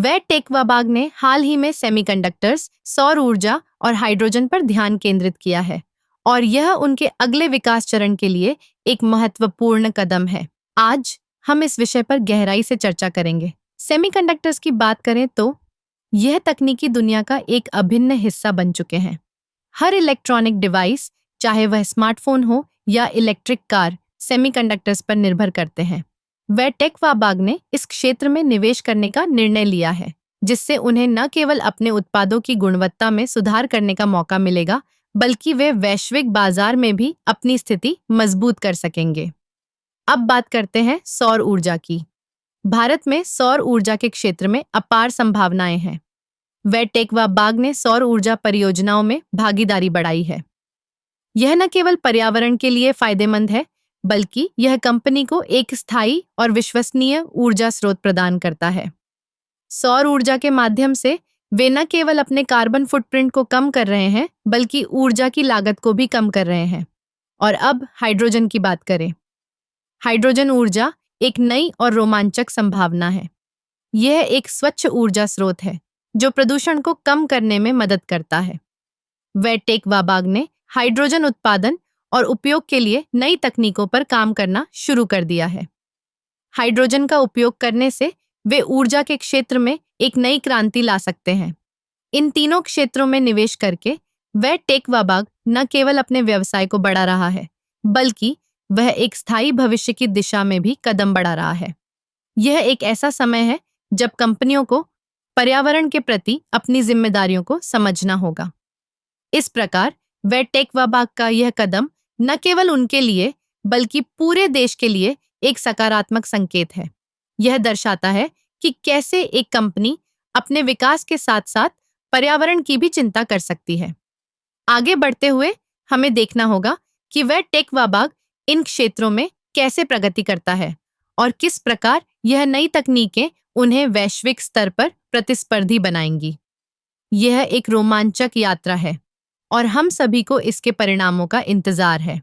वह टेकवाबाग ने हाल ही में सेमीकंडक्टर्स, सौर ऊर्जा और हाइड्रोजन पर ध्यान केंद्रित किया है और यह उनके अगले विकास चरण के लिए एक महत्वपूर्ण कदम है। आज हम इस विषय पर गहराई से चर्चा करेंगे। सेमीकंडक्टर्स की बात करें तो यह तकनीकी दुनिया का एक अभिन्न हिस्सा बन चुके हैं। हर इलेक्ट्रॉनिक डिवाइस, चाहे वह स्मार्टफोन हो या इलेक्ट्रिक कार, सेमीकंडक्टर्स पर निर्भर करते हैं। वह टेकवाबाग ने इस क्षेत्र में निवेश करने का निर्णय लिया है, जिससे उन्हें न केवल अपने उत्पादों की गुणवत्ता में सुधार करने का मौका मिलेगा, बल्कि वे वैश्विक बाजार में भी अपनी स्थिति मजबूत कर सकेंगे। अब बात करते हैं सौर ऊर्जा की। भारत में सौर ऊर्जा के क्षेत्र में अपार संभावनाएं हैं। वह टेकवाबाग ने सौर ऊर्जा परियोजनाओं में भागीदारी बढ़ाई है। यह न केवल पर्यावरण के लिए फायदेमंद है, बल्कि यह कंपनी को एक स्थायी और विश्वसनीय ऊर्जा स्रोत प्रदान करता है। सौर ऊर्जा के माध्यम से वे न केवल अपने कार्बन फुटप्रिंट को कम कर रहे हैं, बल्कि ऊर्जा की लागत को भी कम कर रहे हैं। और अब हाइड्रोजन की बात करें। हाइड्रोजन ऊर्जा एक नई और रोमांचक संभावना है। यह एक स्वच्छ ऊर्जा स्रोत है जो प्रदूषण को कम करने में मदद करता है। वह टेकवाबाग ने हाइड्रोजन उत्पादन और उपयोग के लिए नई तकनीकों पर काम करना शुरू कर दिया है। हाइड्रोजन का उपयोग करने से वे ऊर्जा के क्षेत्र में एक नई क्रांति ला सकते हैं। इन तीनों क्षेत्रों में निवेश करके वह टेकवाबाग न केवल अपने व्यवसाय को बढ़ा रहा है, बल्कि वह एक स्थायी भविष्य की दिशा में भी कदम बढ़ा रहा है। यह एक ऐसा समय है जब कंपनियों को पर्यावरण के प्रति अपनी जिम्मेदारियों को समझना होगा। इस प्रकार वह टेकवाबाग का यह कदम न केवल उनके लिए, बल्कि पूरे देश के लिए एक सकारात्मक संकेत है। यह दर्शाता है कि कैसे एक कंपनी अपने विकास के साथ साथ पर्यावरण की भी चिंता कर सकती है। आगे बढ़ते हुए हमें देखना होगा कि वह टेकवाबाग इन क्षेत्रों में कैसे प्रगति करता है और किस प्रकार यह नई तकनीकें उन्हें वैश्विक स्तर पर प्रतिस्पर्धी बनाएंगी। यह एक रोमांचक यात्रा है और हम सभी को इसके परिणामों का इंतजार है।